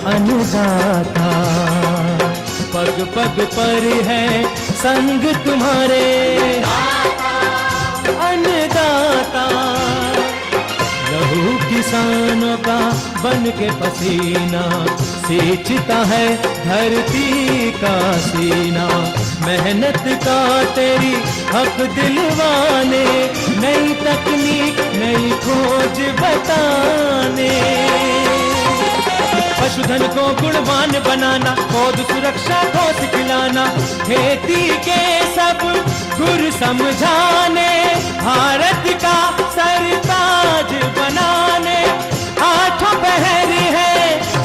अन्नदाता। पग पग पर है संग तुम्हारे अन्नदाता। लहू किसानों का बन के पसीना सींचता है धरती का सीना। मेहनत का तेरी हक दिलवाने, नई तकनीक नई खोज बताने। पशुधन को गुणवान बनाना, पौध सुरक्षा को सिखलाना, खेती के सब गुर समझाने, भारत का सरताज बनाने। आठों पहर है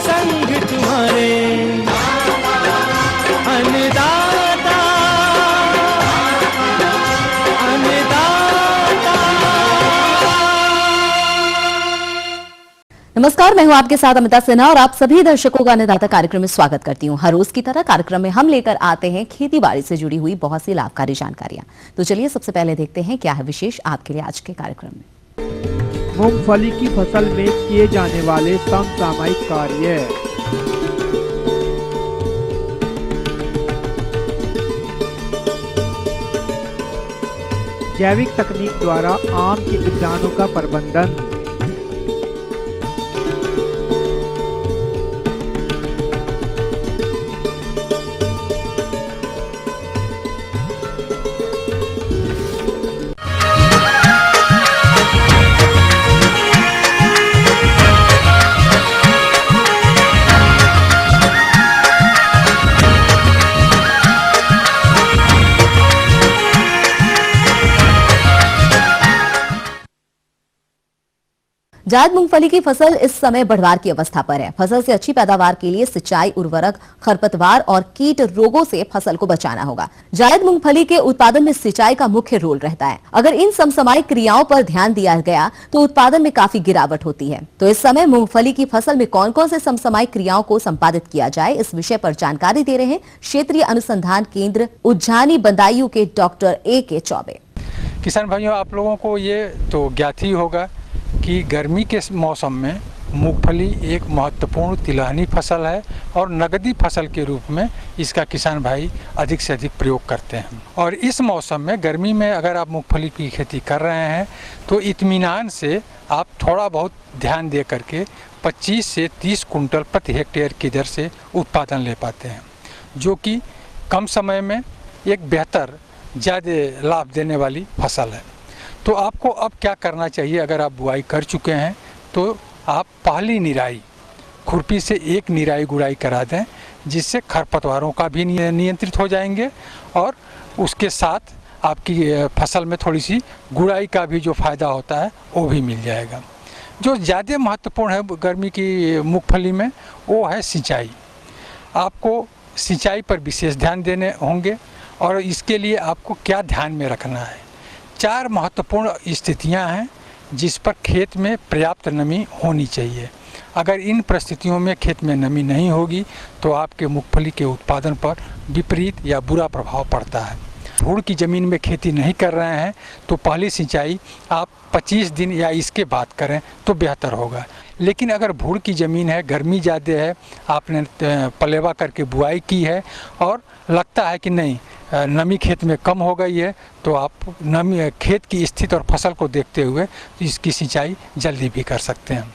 संग तुम्हारे अन्नदाता अन्नदाता। नमस्कार, मैं हूं आपके साथ अमिता सिन्हा और आप सभी दर्शकों का अन्नदाता कार्यक्रम में स्वागत करती हूं। हर रोज की तरह कार्यक्रम में हम लेकर आते हैं खेती बाड़ी से जुड़ी हुई बहुत सी लाभकारी जानकारियां। तो चलिए सबसे पहले देखते हैं क्या है विशेष आपके लिए आज के कार्यक्रम में। मूंगफली की फसल में किए जाने वाले समसामयिक कार्य। जैविक तकनीक द्वारा आम के उद्यानों का प्रबंधन। जायद मूंगफली की फसल इस समय बढ़वार की अवस्था पर है। फसल से अच्छी पैदावार के लिए सिंचाई, उर्वरक, खरपतवार और कीट रोगों से फसल को बचाना होगा। जायद मूंगफली के उत्पादन में सिंचाई का मुख्य रोल रहता है। अगर इन समसामयिक क्रियाओं पर ध्यान दिया गया तो उत्पादन में काफी गिरावट होती है। तो इस समय मूंगफली की फसल में कौन कौन से समसामयिक क्रियाओं को संपादित किया जाए, इस विषय पर जानकारी दे रहे हैं क्षेत्रीय अनुसंधान केंद्र उज्जानी बदायूं के डॉक्टर A.K. चौबे। किसान भाइयों, आप लोगों को ये तो ज्ञात ही होगा कि गर्मी के मौसम में मूंगफली एक महत्वपूर्ण तिलहनी फसल है और नगदी फसल के रूप में इसका किसान भाई अधिक से अधिक प्रयोग करते हैं। और इस मौसम में गर्मी में अगर आप मूंगफली की खेती कर रहे हैं तो इत्मीनान से आप थोड़ा बहुत ध्यान दे करके 25 से 30 कुंटल प्रति हेक्टेयर की दर से उत्पादन ले पाते हैं, जो कि कम समय में एक बेहतर ज़्यादा लाभ देने वाली फसल है। तो आपको अब क्या करना चाहिए? अगर आप बुआई कर चुके हैं तो आप पहली निराई खुरपी से एक निराई गुड़ाई करा दें, जिससे खरपतवारों का भी नियंत्रित हो जाएंगे और उसके साथ आपकी फसल में थोड़ी सी गुड़ाई का भी जो फ़ायदा होता है वो भी मिल जाएगा। जो ज़्यादा महत्वपूर्ण है गर्मी की मूंगफली में वो है सिंचाई। आपको सिंचाई पर विशेष ध्यान देने होंगे और इसके लिए आपको क्या ध्यान में रखना है। 4 महत्वपूर्ण स्थितियां हैं जिस पर खेत में पर्याप्त नमी होनी चाहिए। अगर इन परिस्थितियों में खेत में नमी नहीं होगी तो आपके मूंगफली के उत्पादन पर विपरीत या बुरा प्रभाव पड़ता है। धूड़ की ज़मीन में खेती नहीं कर रहे हैं तो पहली सिंचाई आप 25 दिन या इसके बाद करें तो बेहतर होगा। लेकिन अगर भूड़ की ज़मीन है, गर्मी ज़्यादा है, आपने पलेवा करके बुआई की है और लगता है कि नहीं नमी खेत में कम हो गई है, तो आप नमी खेत की स्थिति और फसल को देखते हुए इसकी सिंचाई जल्दी भी कर सकते हैं।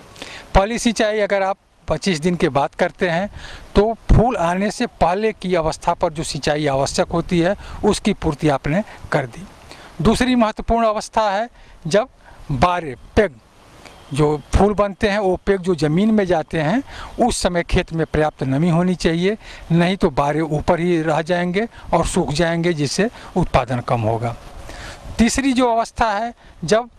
पहली सिंचाई अगर आप 25 दिन के बाद करते हैं तो फूल आने से पहले की अवस्था पर जो सिंचाई आवश्यक होती है उसकी पूर्ति आपने कर दी। दूसरी महत्वपूर्ण अवस्था है जब बारे पेग जो फूल बनते हैं, वो पेग जो ज़मीन में जाते हैं उस समय खेत में पर्याप्त नमी होनी चाहिए, नहीं तो बारे ऊपर ही रह जाएंगे और सूख जाएंगे, जिससे उत्पादन कम होगा। तीसरी जो अवस्था है जब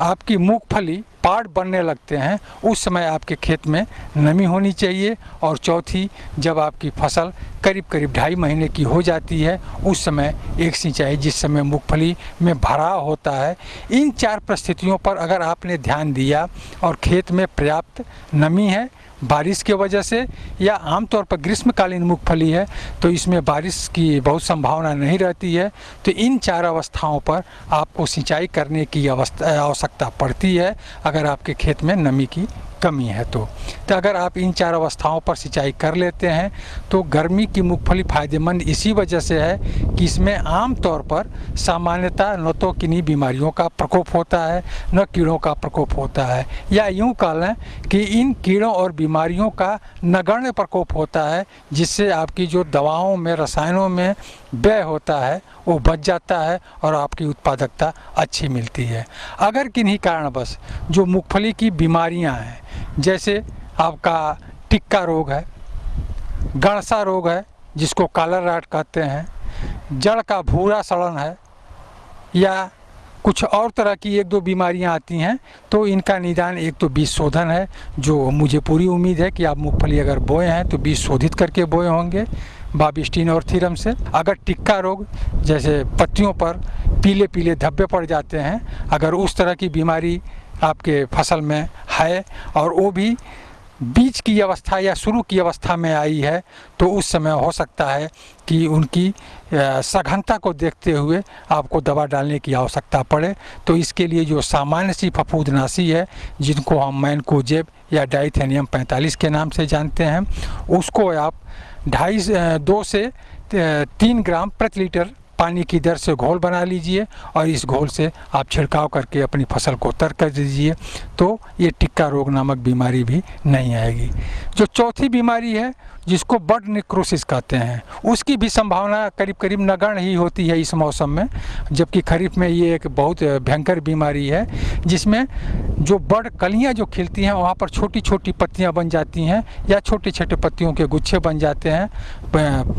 आपकी मूंगफली पाड़ बनने लगते हैं उस समय आपके खेत में नमी होनी चाहिए। और चौथी, जब आपकी फसल करीब करीब 2.5 महीने की हो जाती है उस समय एक सिंचाई, जिस समय मूंगफली में भराव होता है। इन 4 परिस्थितियों पर अगर आपने ध्यान दिया और खेत में पर्याप्त नमी है बारिश की वजह से या आमतौर पर ग्रीष्मकालीन मूंगफली है तो इसमें बारिश की बहुत संभावना नहीं रहती है, तो इन 4 अवस्थाओं पर आपको सिंचाई करने की आवश्यकता पड़ती है अगर आपके खेत में नमी की कमी है तो अगर आप इन 4 अवस्थाओं पर सिंचाई कर लेते हैं तो गर्मी की मूंगफली फ़ायदेमंद इसी वजह से है कि इसमें आम तौर पर सामान्यतः न तो किन्हीं बीमारियों का प्रकोप होता है न कीड़ों का प्रकोप होता है, या यूँ कह लें कि इन कीड़ों और बीमारियों का नगण्य प्रकोप होता है, जिससे आपकी जो दवाओं में रसायनों में व्यय होता है वो बच जाता है और आपकी उत्पादकता अच्छी मिलती है। अगर किन्हीं कारणवश जो मूंगफली की बीमारियां हैं, जैसे आपका टिक्का रोग है, गणसा रोग है जिसको काला राट कहते हैं, जड़ का भूरा सड़न है, या कुछ और तरह की 1-2 बीमारियां आती हैं, तो इनका निदान एक तो बीज शोधन है, जो मुझे पूरी उम्मीद है कि आप मूंगफली अगर बोए हैं तो बीज शोधित करके बोए होंगे बाबिस्टिन और थीरम से। अगर टिक्का रोग जैसे पत्तियों पर पीले पीले धब्बे पड़ जाते हैं, अगर उस तरह की बीमारी आपके फसल में है और वो भी बीज की अवस्था या शुरू की अवस्था में आई है, तो उस समय हो सकता है कि उनकी सघनता को देखते हुए आपको दवा डालने की आवश्यकता पड़े। तो इसके लिए जो सामान्य सी फफूंदनाशी है, जिनको हम मैनकोजेब या डाइथेनियम 45 के नाम से जानते हैं, उसको आप 2 से 3 ग्राम प्रति लीटर पानी की दर से घोल बना लीजिए और इस घोल से आप छिड़काव करके अपनी फसल को तर कर दीजिए, तो ये टिक्का रोग नामक बीमारी भी नहीं आएगी। जो चौथी बीमारी है जिसको बड नेक्रोसिस कहते हैं, उसकी भी संभावना करीब करीब नगण्य ही होती है इस मौसम में, जबकि खरीफ में ये एक बहुत भयंकर बीमारी है, जिसमें जो बड कलियां जो खिलती हैं वहाँ पर छोटी छोटी पत्तियां बन जाती हैं या छोटे छोटे पत्तियों के गुच्छे बन जाते हैं,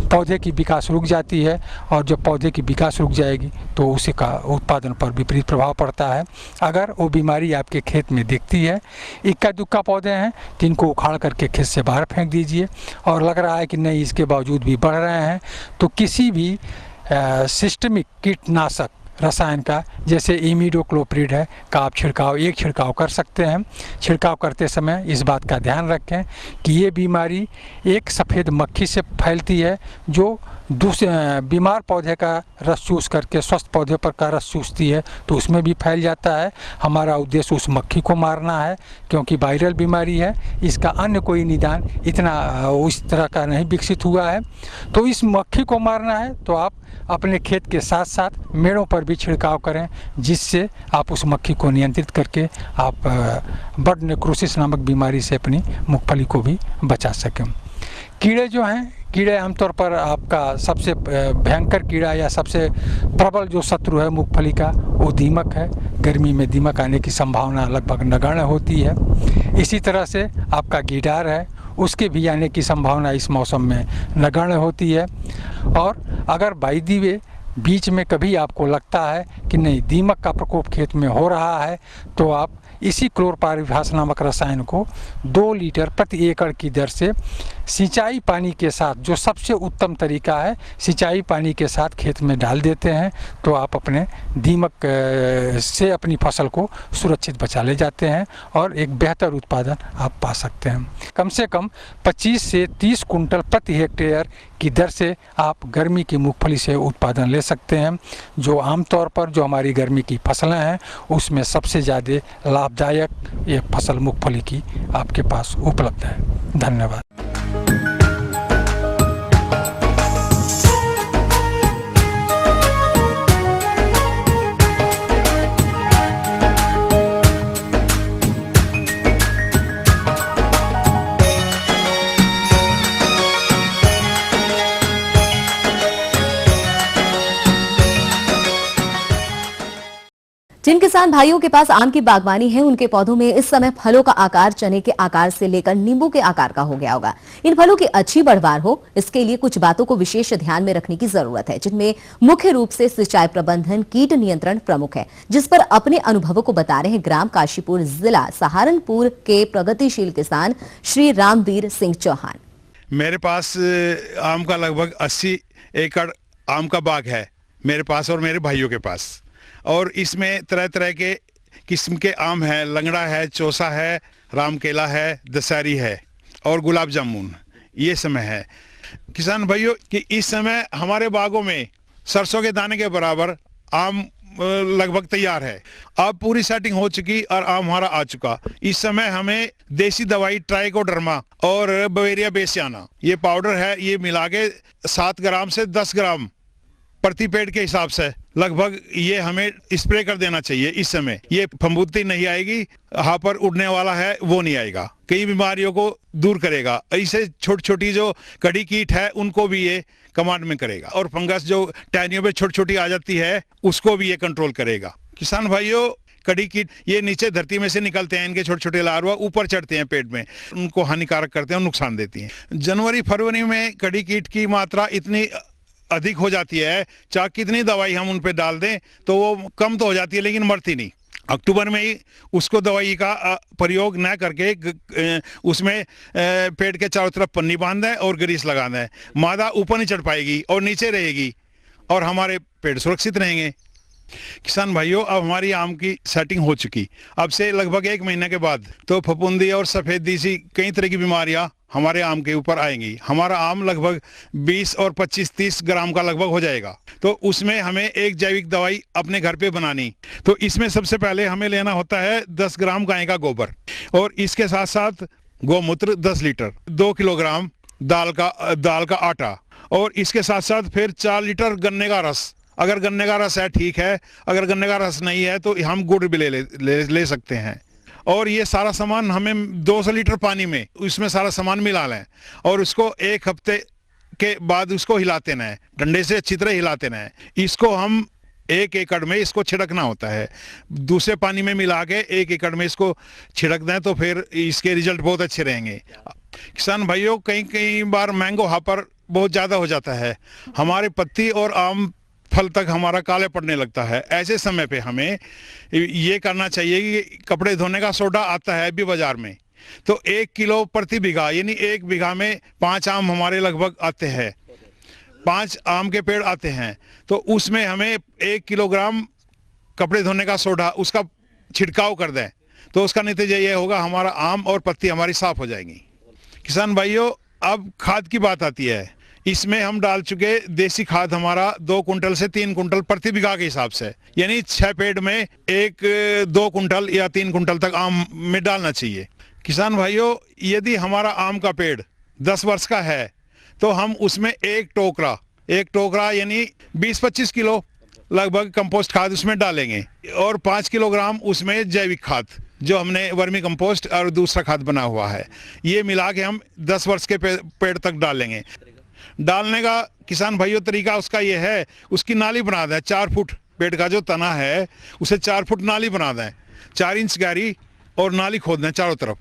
पौधे की विकास रुक जाती है, और जब पौधे की विकास रुक जाएगी तो उसी का उत्पादन पर विपरीत प्रभाव पड़ता है। अगर वो बीमारी आपके खेत में दिखती है, इक्का दुक्का पौधे हैं तो इनको उखाड़ करके खेत से बाहर फेंक दीजिए, और लग रहा है कि नहीं इसके बावजूद भी बढ़ रहे हैं तो किसी भी सिस्टमिक कीटनाशक रसायन का, जैसे इमिडोक्लोप्रिड है, का आप छिड़काव कर सकते हैं। छिड़काव करते समय इस बात का ध्यान रखें कि ये बीमारी एक सफ़ेद मक्खी से फैलती है, जो दूसरे बीमार पौधे का रस चूस करके स्वस्थ पौधे पर का रस चूसती है, तो उसमें भी फैल जाता है। हमारा उद्देश्य उस मक्खी को मारना है, क्योंकि वायरल बीमारी है, इसका अन्य कोई निदान इतना उस तरह का नहीं विकसित हुआ है। तो इस मक्खी को मारना है तो आप अपने खेत के साथ साथ मेड़ों पर भी छिड़काव करें, जिससे आप उस मक्खी को नियंत्रित करके आप बड नेक्रोसिस नामक बीमारी से अपनी मूंगफली को भी बचा सकें। कीड़े जो हैं, कीड़े आमतौर पर आपका सबसे भयंकर कीड़ा या सबसे प्रबल जो शत्रु है मूंगफली का, वो दीमक है। गर्मी में दीमक आने की संभावना लगभग नगण्य होती है। इसी तरह से आपका गीडार है, उसके भी आने की संभावना इस मौसम में नगण्य होती है। और अगर बाई दी वे बीच में कभी आपको लगता है कि नहीं दीमक का प्रकोप खेत में हो रहा है, तो आप इसी क्लोरपाइरिफास नामक रसायन को 2 लीटर प्रति एकड़ की दर से सिंचाई पानी के साथ, जो सबसे उत्तम तरीका है, सिंचाई पानी के साथ खेत में डाल देते हैं, तो आप अपने दीमक से अपनी फसल को सुरक्षित बचा ले जाते हैं और एक बेहतर उत्पादन आप पा सकते हैं। कम से कम 25 से 30 कुंटल प्रति हेक्टेयर की दर से आप गर्मी की मूंगफली से उत्पादन ले सकते हैं, जो आमतौर पर जो हमारी गर्मी की फसलें हैं उसमें सबसे ज़्यादा लाभदायक ये फसल मूंगफली की आपके पास उपलब्ध है। धन्यवाद। जिन किसान भाइयों के पास आम की बागवानी है, उनके पौधों में इस समय फलों का आकार चने के आकार से लेकर नींबू के आकार का हो गया होगा। इन फलों की अच्छी बढ़वार हो, इसके लिए कुछ बातों को विशेष ध्यान में रखने की जरूरत है, जिनमें मुख्य रूप से सिंचाई प्रबंधन, कीट नियंत्रण प्रमुख है, जिस पर अपने अनुभवों को बता रहे हैं ग्राम काशीपुर, जिला सहारनपुर के प्रगतिशील किसान श्री रामवीर सिंह चौहान। मेरे पास आम का लगभग 80 एकड़ आम का बाग है मेरे पास और मेरे भाइयों के पास, और इसमें तरह तरह के किस्म के आम हैं। लंगड़ा है, चौसा है, रामकेला है, दशहरी है और गुलाब जामुन, ये समय है। किसान भाइयों कि इस समय हमारे बागों में सरसों के दाने के बराबर आम लगभग तैयार है। अब पूरी सेटिंग हो चुकी और आम हमारा आ चुका। इस समय हमें देसी दवाई ट्राइकोडर्मा और बवेरिया बेसियाना ये पाउडर है, ये मिला के 7 ग्राम से 10 ग्राम प्रति पेड़ के हिसाब से लगभग ये हमें स्प्रे कर देना चाहिए। इस समय ये फंफूंदी नहीं आएगी, यहाँ पर उड़ने वाला है वो नहीं आएगा, कई बीमारियों को दूर करेगा। ऐसे छोटी छोटी जो कड़ी कीट है उनको भी ये कमांड में करेगा, और फंगस जो टहनियों पे छोटी छोटी आ जाती है उसको भी ये कंट्रोल करेगा। किसान भाइयों, कड़ी कीट ये नीचे धरती में से निकलते हैं, इनके छोटे छोटे लार्वा ऊपर चढ़ते हैं पेट में, उनको हानिकारक करते हैं और नुकसान देती हैं। जनवरी फरवरी में कड़ी कीट की मात्रा इतनी अधिक हो जाती है, चाहे कितनी दवाई हम उन पे डाल दें तो वो कम तो हो जाती है लेकिन मरती नहीं। अक्टूबर में ही उसको दवाई का प्रयोग न करके उसमें पेड़ के चारों तरफ पन्नी बांध दें और ग्रीस लगा दें। मादा ऊपर नहीं चढ़ पाएगी और नीचे रहेगी और हमारे पेड़ सुरक्षित रहेंगे। किसान भाइयों, अब हमारी आम की सेटिंग हो चुकी। अब से लगभग 1 महीने के बाद तो फफूंदी और सफेदी सी कई तरह की बीमारियां हमारे आम के ऊपर आएंगी। हमारा आम लगभग 20 और 25-30 ग्राम का लगभग हो जाएगा। तो उसमें हमें एक जैविक दवाई अपने घर पे बनानी। तो इसमें सबसे पहले हमें लेना होता है 10 ग्राम गाय का गोबर, और इसके साथ साथ गोमूत्र 10 लीटर, 2 किलोग्राम दाल का आटा, और इसके साथ साथ फिर 4 लीटर गन्ने का रस। अगर गन्ने का रस है ठीक है, अगर गन्ने का रस नहीं है तो हम गुड़ भी ले सकते हैं। और ये सारा सामान हमें 200 लीटर पानी में इसमें सारा सामान मिला लें, और उसको 1 हफ्ते के बाद उसको हिलाते रहें, डंडे से अच्छी तरह हिलाते रहें। इसको हम 1 एकड़ में इसको छिड़कना होता है, दूसरे पानी में मिला के 1 एकड़ में इसको छिड़क दें तो फिर इसके रिजल्ट बहुत अच्छे रहेंगे। किसान भाइयों, कई बार मैंगो हापर बहुत ज़्यादा हो जाता है, हमारे पत्ती और आम फल तक हमारा काले पड़ने लगता है। ऐसे समय पे हमें ये करना चाहिए कि कपड़े धोने का सोडा आता है अभी बाजार में, तो 1 किलो प्रति बीघा, यानी 1 बीघा में 5 आम हमारे लगभग आते हैं, 5 आम के पेड़ आते हैं, तो उसमें हमें 1 किलोग्राम कपड़े धोने का सोडा उसका छिड़काव कर दें तो उसका नतीजा ये होगा हमारा आम और पत्ती हमारी साफ हो जाएंगी। किसान भाइयों, अब खाद की बात आती है। इसमें हम डाल चुके देसी खाद हमारा 2 कुंटल से 3 कुंटल प्रति बीघा के हिसाब से, यानी 6 पेड़ में 2 कुंटल या 3 कुंटल तक आम में डालना चाहिए। किसान भाइयों, यदि हमारा आम का पेड़ 10 वर्ष का है तो हम उसमें एक टोकरा यानी 20-25 किलो लगभग कंपोस्ट खाद उसमें डालेंगे, और 5 किलोग्राम उसमें जैविक खाद जो हमने वर्मी कंपोस्ट और दूसरा खाद बना हुआ है, ये मिला के हम 10 वर्ष के पेड़ तक डालेंगे। डालने का किसान भाइयों तरीका उसका ये है, उसकी नाली बना दें 4 फुट, पेड़ का जो तना है उसे 4 फुट नाली बना दें, 4 इंच गहरी, और नाली खोद दें चारों तरफ।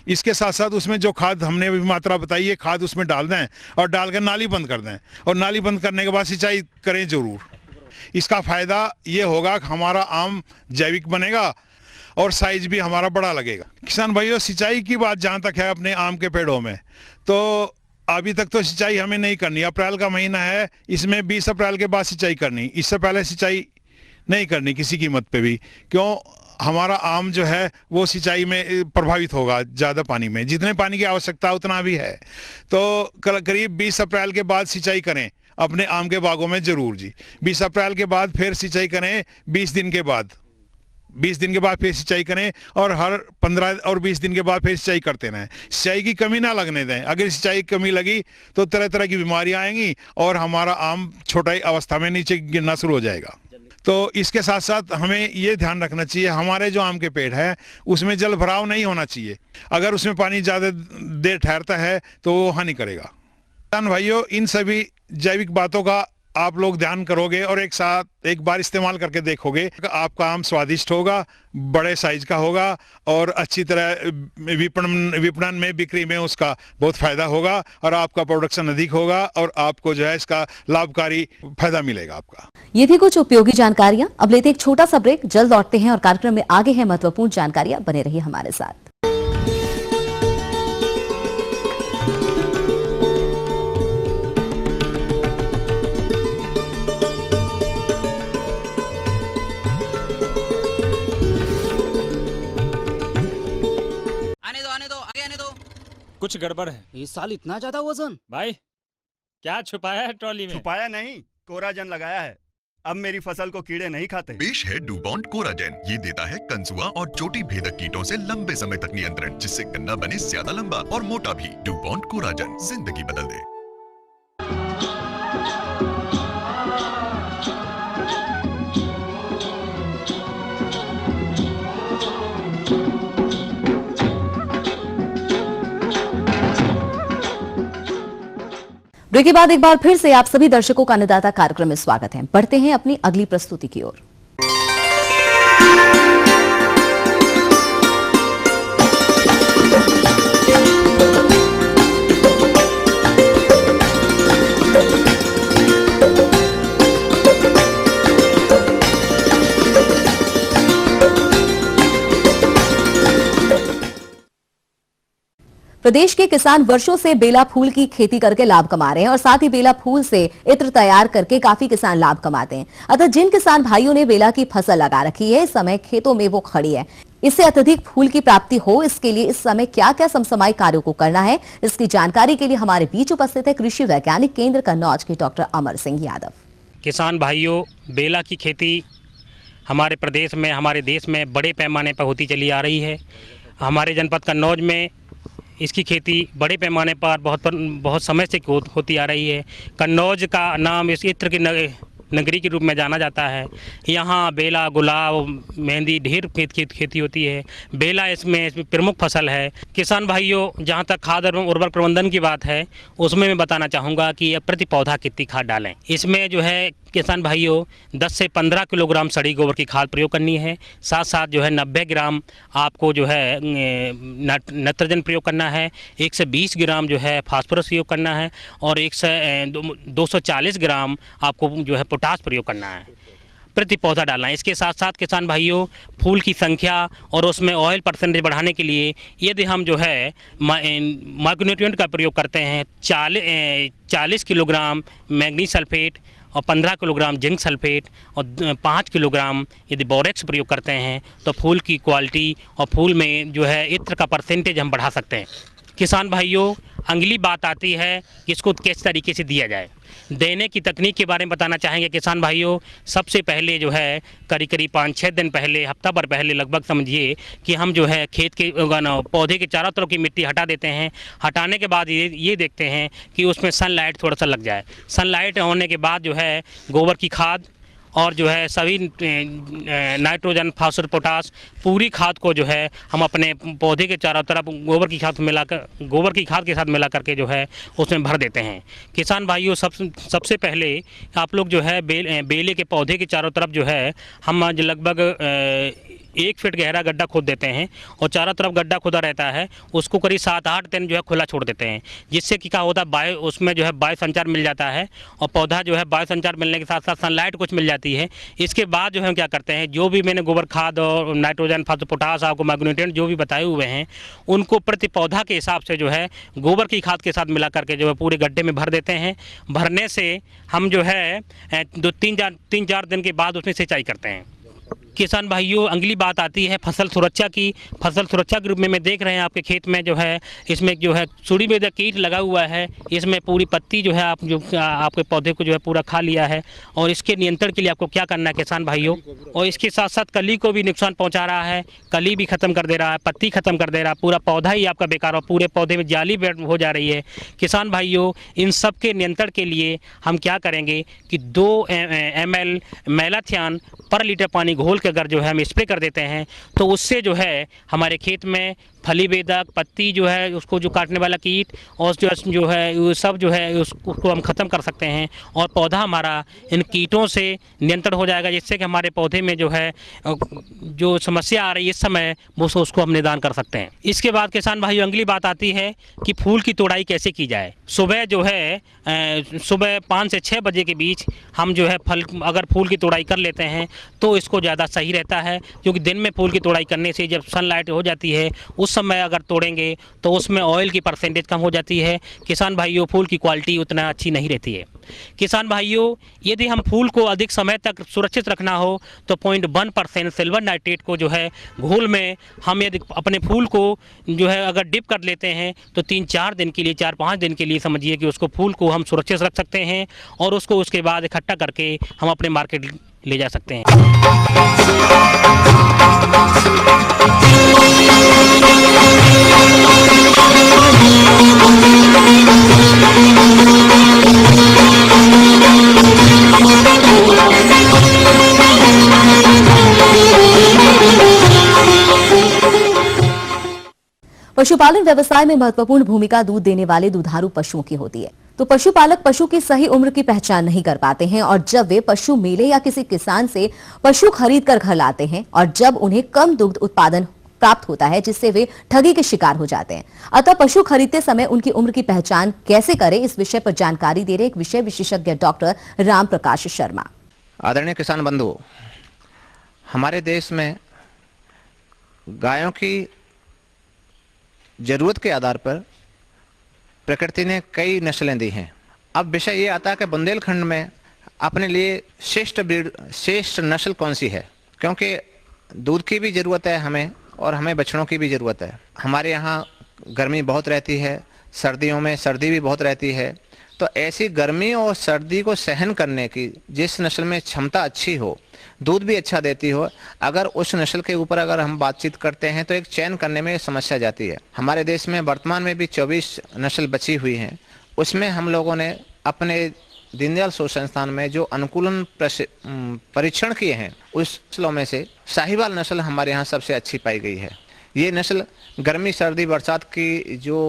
इसके साथ साथ उसमें जो खाद हमने अभी मात्रा बताई है खाद उसमें डाल दें और डाल कर नाली बंद कर दें, और नाली बंद करने के बाद सिंचाई करें जरूर। इसका फ़ायदा ये होगा कि हमारा आम जैविक बनेगा और साइज भी हमारा बड़ा लगेगा। किसान भाइयों, सिंचाई की बात जहाँ तक है अपने आम के पेड़ों में, तो अभी तक तो सिंचाई हमें नहीं करनी। अप्रैल का महीना है, इसमें 20 अप्रैल के बाद सिंचाई करनी, इससे पहले सिंचाई नहीं करनी किसी कीमत पे भी। क्यों? हमारा आम जो है वो सिंचाई में प्रभावित होगा, ज़्यादा पानी में, जितने पानी की आवश्यकता उतना भी है। तो करीब 20 अप्रैल के बाद सिंचाई करें अपने आम के बागों में जरूर जी। 20 अप्रैल के बाद फिर सिंचाई करें 20 दिन के बाद, 20 दिन के बाद फिर सिंचाई करें, और हर 15 और 20 दिन के बाद फिर सिंचाई करते रहें। सिंचाई की कमी ना लगने दें। अगर सिंचाई की कमी लगी तो तरह तरह की बीमारियां आएंगी और हमारा आम छोटा अवस्था में नीचे गिरना शुरू हो जाएगा। तो इसके साथ साथ हमें ये ध्यान रखना चाहिए, हमारे जो आम के पेड़ है उसमें जल भराव नहीं होना चाहिए। अगर उसमें पानी ज़्यादा देर ठहरता है तो वो हानि करेगा। किसान भाइयों, इन सभी जैविक बातों का आप लोग ध्यान करोगे और एक बार इस्तेमाल करके देखोगे, आपका आम स्वादिष्ट होगा, बड़े साइज का होगा, और अच्छी तरह विपणन में बिक्री में उसका बहुत फायदा होगा, और आपका प्रोडक्शन अधिक होगा, और आपको जो है इसका लाभकारी फायदा मिलेगा आपका। ये थी कुछ उपयोगी जानकारियां। अब लेते एक छोटा सा ब्रेक, जल्द लौटते हैं और कार्यक्रम में आगे है महत्वपूर्ण जानकारियां। बने रहिए हमारे साथ। कुछ गड़बड़ है इस साल इतना ज्यादा वजन। भाई। क्या छुपाया है ट्रॉली में? छुपाया नहीं, कोराजन लगाया है। अब मेरी फसल को कीड़े नहीं खाते। पेश है डूबॉन्ट कोराजेन। ये देता है कंसुआ और चोटी भेदक कीटों से लंबे समय तक नियंत्रण, जिससे गन्ना बने ज्यादा लंबा और मोटा भी। डूबॉन्ट कोराजेन, जिंदगी बदल दे। ब्रेक के बाद एक बार फिर से आप सभी दर्शकों का अन्नदाता कार्यक्रम में स्वागत है। बढ़ते हैं अपनी अगली प्रस्तुति की ओर। प्रदेश के किसान वर्षों से बेला फूल की खेती करके लाभ कमा रहे हैं और साथ ही बेला फूल से इत्र तैयार करके काफी किसान लाभ कमाते हैं। अतः जिन किसान भाइयों ने बेला की फसल लगा रखी है, इस समय खेतों में वो खड़ी है। इससे अत्यधिक फूल की प्राप्ति हो, इसके लिए इस समय क्या क्या समसमाई कार्यों को करना है, इसकी जानकारी के लिए हमारे बीच उपस्थित है कृषि वैज्ञानिक केंद्र कन्नौज के डॉक्टर अमर सिंह यादव। किसान भाइयों, बेला की खेती हमारे प्रदेश में, हमारे देश में बड़े पैमाने पर होती चली आ रही है। हमारे जनपद कन्नौज में इसकी खेती बड़े पैमाने पर बहुत समय से होती आ रही है। कन्नौज का नाम इस इत्र की नगरी के रूप में जाना जाता है। यहाँ बेला, गुलाब, मेहंदी ढेर खेती होती है। बेला इसमें प्रमुख फसल है। किसान भाइयों, जहाँ तक खाद और उर्वरक प्रबंधन की बात है, उसमें मैं बताना चाहूँगा कि प्रति पौधा कितनी खाद डालें। इसमें जो है किसान भाइयों 10 से 15 किलोग्राम सड़ी गोबर की खाद प्रयोग करनी है। साथ साथ जो है 90 ग्राम आपको जो है नाइट्रोजन प्रयोग करना है। 1 से 20 ग्राम जो है फास्फोरस प्रयोग करना है और 240 ग्राम आपको जो है पोटास प्रयोग करना है। प्रति पौधा डालना है। इसके साथ साथ किसान भाइयों, फूल की संख्या और उसमें ऑयल परसेंटेज बढ़ाने के लिए यदि हम जो है माइक्रोन्यूट्रिएंट का प्रयोग करते हैं 40 किलोग्राम मैग्नीज सल्फेट और 15 किलोग्राम जिंक सल्फेट और 5 किलोग्राम यदि बोरेक्स प्रयोग करते हैं तो फूल की क्वालिटी और फूल में जो है इत्र का परसेंटेज हम बढ़ा सकते हैं। किसान भाइयों, अगली बात आती है कि इसको किस तरीके से दिया जाए। देने की तकनीक के बारे में बताना चाहेंगे किसान भाइयों। सबसे पहले जो है करीब 5-6 दिन पहले, हफ्ता भर पहले लगभग समझिए कि हम जो है खेत के पौधे के चारों तरफ की मिट्टी हटा देते हैं। हटाने के बाद ये देखते हैं कि उसमें सनलाइट थोड़ा सा लग जाए। सनलाइट होने के बाद जो है गोबर की खाद और जो है सभी नाइट्रोजन, फास्फोरस, पोटास पूरी खाद को जो है हम अपने पौधे के चारों तरफ गोबर की खाद के साथ मिला करके जो है उसमें भर देते हैं। किसान भाइयों, सबसे पहले आप लोग जो है बेले के पौधे के चारों तरफ जो है हम लगभग 1 फीट गहरा गड्ढा खोद देते हैं और चारों तरफ गड्ढा खुदा रहता है। उसको करीब 7-8 दिन जो है खुला छोड़ देते हैं, जिससे कि क्या होता है उसमें जो है वायु संचार मिल जाता है और पौधा जो है वायु संचार मिलने के साथ साथ सनलाइट कुछ मिल जाती है। इसके बाद जो है हम क्या करते हैं, जो भी मैंने गोबर खाद और नाइट्रोजन, फास्फोरस, पोटास, आपको माइक्रोन्यूट्रिएंट जो भी बताए हुए हैं, उनको प्रति पौधा के हिसाब से जो है गोबर की खाद के साथ मिला करके जो है पूरे गड्ढे में भर देते हैं। भरने से हम जो है 3-4 दिन के बाद उसमें सिंचाई करते हैं। किसान भाइयों, अगली बात आती है फसल सुरक्षा की। फसल सुरक्षा के रूप में देख रहे हैं आपके खेत में जो है इसमें जो है सुड़ी बेधक कीट लगा हुआ है। इसमें पूरी पत्ती जो है आपके पौधे को जो है पूरा खा लिया है और इसके नियंत्रण के लिए आपको क्या करना है किसान भाइयों। और इसके साथ साथ कली को भी नुकसान पहुँचा रहा है, कली भी ख़त्म कर दे रहा है, पत्ती ख़त्म कर दे रहा है, पूरा पौधा ही आपका बेकार और पूरे पौधे में जाली हो जा रही है। किसान भाइयों, इन सब के नियंत्रण के लिए हम क्या करेंगे कि 2 ml मैलाथियान पर लीटर पानी घोल के अगर जो है हम स्प्रे कर देते हैं तो उससे जो है हमारे खेत में फली बेधक, पत्ती जो है उसको जो काटने वाला कीट और जो है वो सब जो है उसको हम ख़त्म कर सकते हैं और पौधा हमारा इन कीटों से नियंत्रण हो जाएगा, जिससे कि हमारे पौधे में जो है जो समस्या आ रही है इस समय वो उसको हम निदान कर सकते हैं। इसके बाद किसान भाइयों, अगली बात आती है कि फूल की तोड़ाई कैसे की जाए। सुबह जो है सुबह 5 से 6 बजे के बीच हम जो है अगर फूल की तोड़ाई कर लेते हैं तो इसको ज़्यादा सही रहता है, क्योंकि दिन में फूल की तोड़ाई करने से जब सनलाइट हो जाती है उस समय अगर तोड़ेंगे तो उसमें ऑयल की परसेंटेज कम हो जाती है। किसान भाइयों, फूल की क्वालिटी उतना अच्छी नहीं रहती है। किसान भाइयों, यदि हम फूल को अधिक समय तक सुरक्षित रखना हो तो 0.1% सिल्वर नाइट्रेट को जो है घोल में हम यदि अपने फूल को जो है अगर डिप कर लेते हैं तो 3-4 दिन के लिए, 4-5 दिन के लिए समझिए कि उसको फूल को हम सुरक्षित रख सकते हैं और उसको उसके बाद इकट्ठा करके हम अपने मार्केट ले जा सकते हैं। पशुपालन व्यवसाय में महत्वपूर्ण भूमिका दूध देने वाले दुधारू पशुओं की होती है। तो पशुपालक पशु की सही उम्र की पहचान नहीं कर पाते हैं और जब वे पशु मेले या किसी किसान से पशु खरीद कर घर लाते हैं और जब उन्हें कम दुग्ध उत्पादन प्राप्त होता है जिससे वे ठगी के शिकार हो जाते हैं। अतः पशु खरीदते समय उनकी उम्र की पहचान कैसे करें, इस विषय पर जानकारी दे रहे एक विषय विशेषज्ञ डॉक्टर राम प्रकाश शर्मा। आदरणीय किसान बंधु, हमारे देश में गायों की जरूरत के आधार पर प्रकृति ने कई नस्लें दी हैं। अब विषय ये आता है कि बुंदेलखंड में अपने लिए श्रेष्ठ नस्ल कौन सी है, क्योंकि दूध की भी ज़रूरत है हमें और हमें बछड़ों की भी ज़रूरत है। हमारे यहाँ गर्मी बहुत रहती है, सर्दियों में सर्दी भी बहुत रहती है, तो ऐसी गर्मी और सर्दी को सहन करने की जिस नस्ल में क्षमता अच्छी हो, दूध भी अच्छा देती हो, अगर उस नस्ल के ऊपर अगर हम बातचीत करते हैं तो एक चयन करने में समस्या जाती है। हमारे देश में वर्तमान में भी 24 नस्ल बची हुई हैं। उसमें हम लोगों ने अपने दीनदयाल शोध संस्थान में जो अनुकूलन परीक्षण किए हैं उस नस्लों में से साहिवाल नस्ल हमारे यहाँ सबसे अच्छी पाई गई है। ये नस्ल गर्मी सर्दी बरसात की जो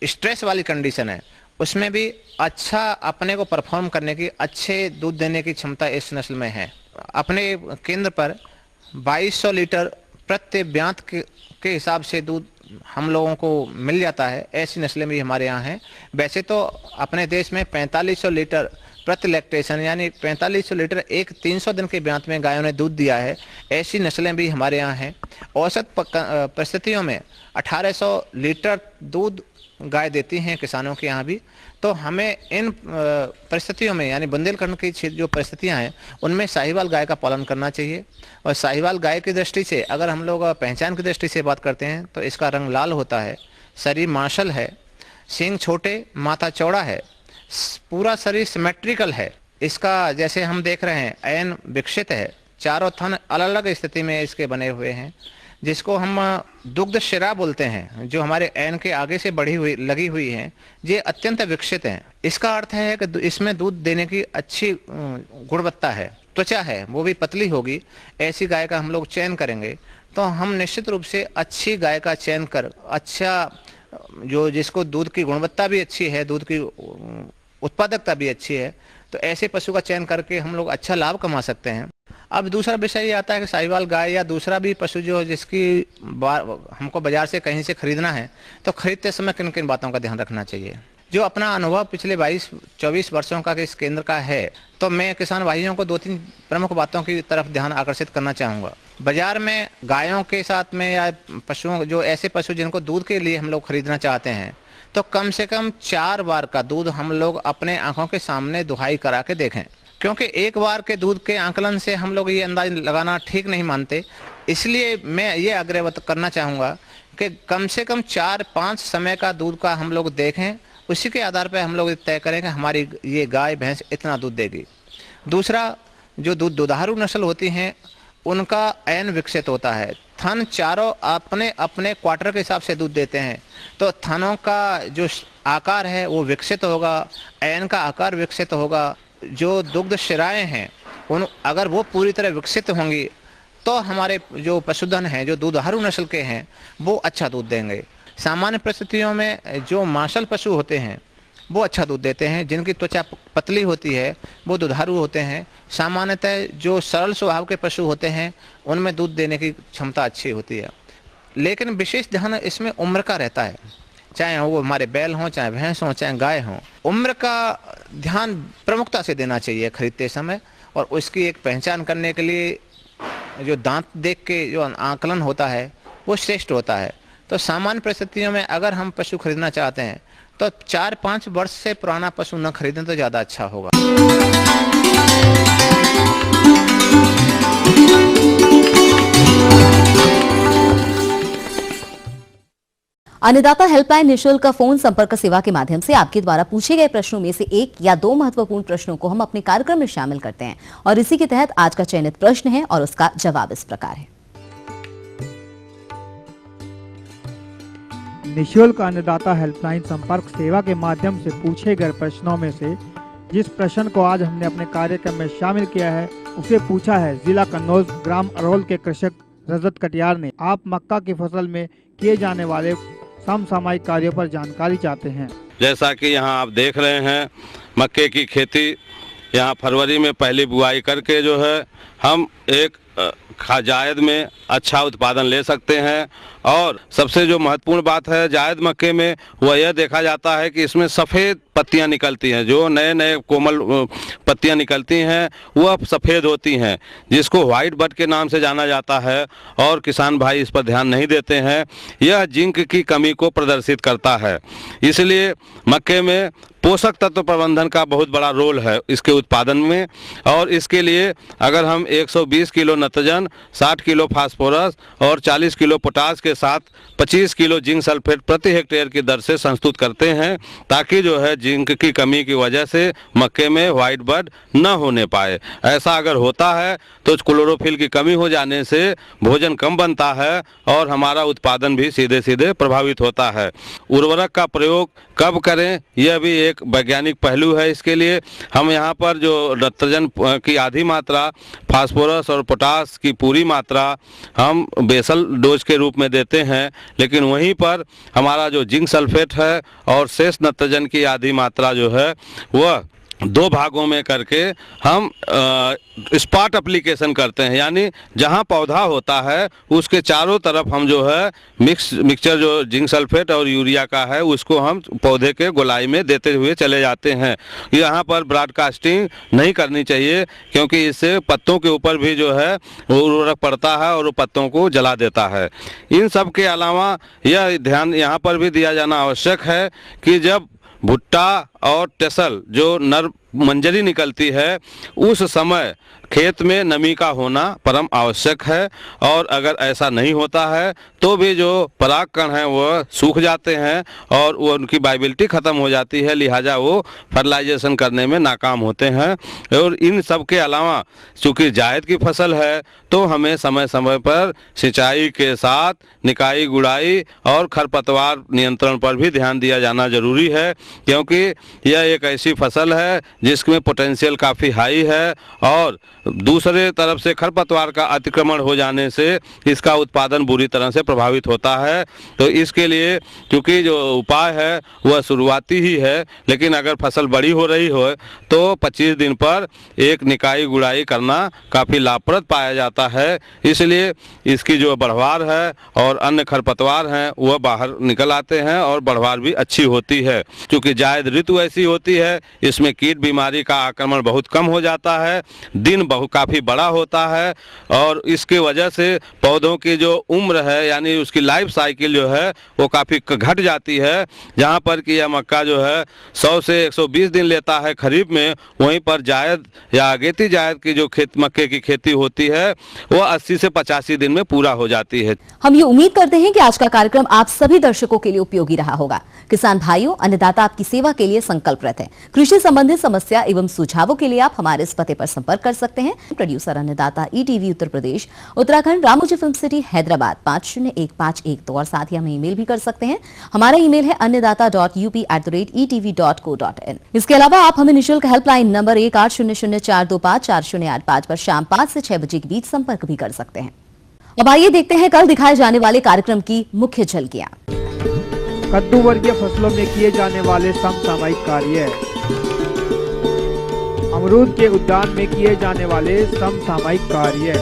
स्ट्रेस वाली कंडीशन है उसमें भी अच्छा अपने को परफॉर्म करने की, अच्छे दूध देने की क्षमता इस नस्ल में है। अपने केंद्र पर 2200 लीटर प्रति ब्यांत के हिसाब से दूध हम लोगों को मिल जाता है। ऐसी नस्लें भी हमारे यहाँ हैं। वैसे तो अपने देश में 4500 लीटर प्रति लैक्टेशन यानी 4500 लीटर एक 300 दिन के ब्यांत में गायों ने दूध दिया है। ऐसी नस्लें भी हमारे यहाँ हैं। औसत परिस्थितियों में 1800 लीटर दूध गाय देती हैं किसानों के यहाँ भी। तो हमें इन परिस्थितियों में यानी बुंदेलखंड की जो परिस्थितियाँ हैं उनमें साहिवाल गाय का पालन करना चाहिए। और साहिवाल गाय की दृष्टि से अगर हम लोग पहचान की दृष्टि से बात करते हैं तो इसका रंग लाल होता है, शरीर मार्शल है, सींग छोटे, माथा चौड़ा है, पूरा शरीर सिमेट्रिकल है। इसका जैसे हम देख रहे हैं ऐन विकसित है, चारों थन अलग अलग स्थिति में इसके बने हुए हैं, जिसको हम दुग्ध शिरा बोलते हैं, जो हमारे ऐन के आगे से लगी हुई हैं, ये अत्यंत विकसित हैं। इसका अर्थ है कि इसमें दूध देने की अच्छी गुणवत्ता है। त्वचा है वो भी पतली होगी। ऐसी गाय का हम लोग चयन करेंगे तो हम निश्चित रूप से अच्छी गाय का चयन कर अच्छा जो जिसको दूध की गुणवत्ता भी अच्छी है, दूध की उत्पादकता भी अच्छी है, तो ऐसे पशु का चयन करके हम लोग अच्छा लाभ कमा सकते हैं। अब दूसरा विषय ये आता है कि साहिवाल गाय या दूसरा भी पशु जो जिसकी हमको बाजार से कहीं से खरीदना है तो खरीदते समय किन किन बातों का ध्यान रखना चाहिए। जो अपना अनुभव पिछले 22-24 वर्षों का इस केंद्र का है तो मैं किसान भाइयों को 2-3 प्रमुख बातों की तरफ ध्यान आकर्षित करना चाहूँगा। बाजार में गायों के साथ में या पशुओं जो ऐसे पशु जिनको दूध के लिए हम लोग खरीदना चाहते हैं तो कम से कम 4 बार का दूध हम लोग अपने आंखों के सामने दुहाई करा के देखें, क्योंकि एक बार के दूध के आंकलन से हम लोग ये अंदाज लगाना ठीक नहीं मानते। इसलिए मैं ये आग्रह करना चाहूँगा कि कम से कम 4-5 समय का दूध का हम लोग देखें, उसी के आधार पर हम लोग तय करें कि हमारी ये गाय भैंस इतना दूध देगी। दूसरा, जो दुधारू नस्ल होती हैं उनका ऐन विकसित होता है। थन चारों अपने अपने क्वार्टर के हिसाब से दूध देते हैं, तो थनों का जो आकार है वो विकसित होगा, ऐन का आकार विकसित होगा। जो दुग्ध शिराएँ हैं उन अगर वो पूरी तरह विकसित होंगी तो हमारे जो पशुधन हैं जो दुधारू नस्ल के हैं वो अच्छा दूध देंगे। सामान्य परिस्थितियों में जो मांसल पशु होते हैं वो अच्छा दूध देते हैं, जिनकी त्वचा पतली होती है वो दुधारू होते हैं। सामान्यतः जो सरल स्वभाव के पशु होते हैं उनमें दूध देने की क्षमता अच्छी होती है। लेकिन विशेष ध्यान इसमें उम्र का रहता है, चाहे वो हमारे बैल हों, चाहे भैंस हों, चाहे गाय हों। उम्र का ध्यान प्रमुखता से देना चाहिए खरीदते समय। और उसकी एक पहचान करने के लिए जो दांत देख के जो आकलन होता है वो श्रेष्ठ होता है, तो सामान्य परिस्थितियों में अगर हम पशु खरीदना चाहते हैं तो 4-5 वर्ष से पुराना पशु न खरीदें तो ज़्यादा अच्छा होगा। अन्नदाता हेल्पलाइन निःशुल्क फोन संपर्क सेवा के माध्यम से आपके द्वारा पूछे गए प्रश्नों में से 1 या 2 महत्वपूर्ण प्रश्नों को हम अपने कार्यक्रम में शामिल करते हैं और इसी के तहत आज का चयनित प्रश्न है और उसका जवाब इस प्रकार है। निःशुल्क अन्नदाता हेल्पलाइन संपर्क सेवा के माध्यम से पूछे गए प्रश्नों में से जिस प्रश्न को आज हमने अपने कार्यक्रम में शामिल किया है उसे पूछा है जिला कन्नौज ग्राम अरोल के कृषक रजत कटियार ने। आप मक्का की फसल में किए जाने वाले समसामयिक कार्यों पर जानकारी चाहते हैं। जैसा कि यहाँ आप देख रहे हैं, मक्के की खेती यहाँ फरवरी में पहली बुआई करके जो है हम एक जायद में अच्छा उत्पादन ले सकते हैं। और सबसे जो महत्वपूर्ण बात है जायद मक्के में वह यह देखा जाता है कि इसमें सफ़ेद पत्तियां निकलती हैं, जो नए नए कोमल पत्तियां निकलती हैं वह सफ़ेद होती हैं, जिसको वाइट बड के नाम से जाना जाता है और किसान भाई इस पर ध्यान नहीं देते हैं। यह जिंक की कमी को प्रदर्शित करता है, इसलिए मक्के में पोषक तत्व प्रबंधन का बहुत बड़ा रोल है इसके उत्पादन में। और इसके लिए अगर हम 120 किलो नत्रजन, 60 किलो फास्फोरस और 40 किलो पोटास के साथ 25 किलो जिंक सल्फेट प्रति हेक्टेयर की दर से संस्तुत करते हैं, ताकि जो है जिंक की कमी की वजह से मक्के में वाइट बड न होने पाए। ऐसा अगर होता है तो क्लोरोफिल की कमी हो जाने से भोजन कम बनता है और हमारा उत्पादन भी सीधे सीधे प्रभावित होता है। उर्वरक का प्रयोग कब करें यह भी एक वैज्ञानिक पहलू है। इसके लिए हम यहाँ पर जो नत्रजन की आधी मात्रा, फास्फोरस और पोटास की पूरी मात्रा हम बेसल डोज के रूप में देते हैं, लेकिन वहीं पर हमारा जो जिंक सल्फेट है और शेष नत्रजन की आधी मात्रा जो है वह 2 भागों में करके हम स्पॉट एप्लीकेशन करते हैं, यानी जहां पौधा होता है उसके चारों तरफ हम जो है मिक्सचर जो जिंक सल्फेट और यूरिया का है उसको हम पौधे के गोलाई में देते हुए चले जाते हैं। यहाँ पर ब्रॉडकास्टिंग नहीं करनी चाहिए, क्योंकि इससे पत्तों के ऊपर भी जो है उर्वरक पड़ता है और वो पत्तों को जला देता है। इन सब के अलावा यह ध्यान यहाँ पर भी दिया जाना आवश्यक है कि जब भुट्टा और टेसल जो नर मंजरी निकलती है उस समय खेत में नमी का होना परम आवश्यक है। और अगर ऐसा नहीं होता है तो भी जो परागकण हैं वह सूख जाते हैं और वो उनकी वाइबिलिटी ख़त्म हो जाती है, लिहाजा वो फर्टिलाइजेशन करने में नाकाम होते हैं। और इन सब के अलावा चूँकि जायद की फसल है तो हमें समय समय पर सिंचाई के साथ निकाई गुड़ाई और खरपतवार नियंत्रण पर भी ध्यान दिया जाना जरूरी है, क्योंकि यह एक ऐसी फसल है जिसमें पोटेंशियल काफ़ी हाई है और दूसरे तरफ से खरपतवार का अतिक्रमण हो जाने से इसका उत्पादन बुरी तरह से प्रभावित होता है। तो इसके लिए क्योंकि जो उपाय है वह शुरुआती ही है, लेकिन अगर फसल बड़ी हो रही हो तो 25 दिन पर एक निकाई गुड़ाई करना काफ़ी लाभप्रद पाया जाता है। इसलिए इसकी जो बढ़वार है और अन्य खरपतवार हैं वह बाहर निकल आते हैं और बढ़वार भी अच्छी होती है। क्योंकि जायद ऋतु ऐसी होती है इसमें कीट बीमारी का आक्रमण बहुत कम हो जाता है, दिन काफ़ी बड़ा होता है और इसके वजह से पौधों की जो उम्र है यानी उसकी लाइफ साइकिल जो है वो काफ़ी घट जाती है। जहाँ पर कि यह मक्का जो है 100 से 120 दिन लेता है खरीफ में, वहीं पर जायद या अगेती जायद की जो मक्के की खेती होती है वो 80 से 85 दिन में पूरा हो जाती है। हम ये उम्मीद करते हैं कि आज का कार्यक्रम आप सभी दर्शकों के लिए उपयोगी रहा होगा। किसान भाइयों, अन्नदाता आपकी सेवा के लिए संकल्परत है। कृषि संबंधित समस्या एवं सुझावों के लिए आप हमारे इस पते पर संपर्क कर सकते हैं। प्रोड्यूसर अन्नदाता ETV Uttar Pradesh, Uttarakhand, Ramoji film city, Hyderabad 501512 और साथ ही हमें ईमेल भी कर सकते हैं। हमारा ईमेल है annadata.up@etv.co.in। इसके अलावा आप हमें निःशुल्क हेल्पलाइन नंबर 1800425408 पर शाम 5 से 6 बजे के बीच संपर्क भी कर सकते हैं। अब आइए देखते हैं कल दिखाए जाने वाले कार्यक्रम की मुख्य झलकियां। कद्दू वर्गीय फसलों में किए जाने वाले समसामयिक कार्य, अमरूद के उद्यान में किए जाने वाले समसामयिक कार्य,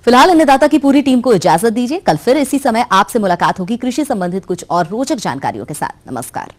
फिलहाल अन्नदाता की पूरी टीम को इजाजत दीजिए। कल फिर इसी समय आपसे मुलाकात होगी कृषि संबंधित कुछ और रोचक जानकारियों के साथ। नमस्कार।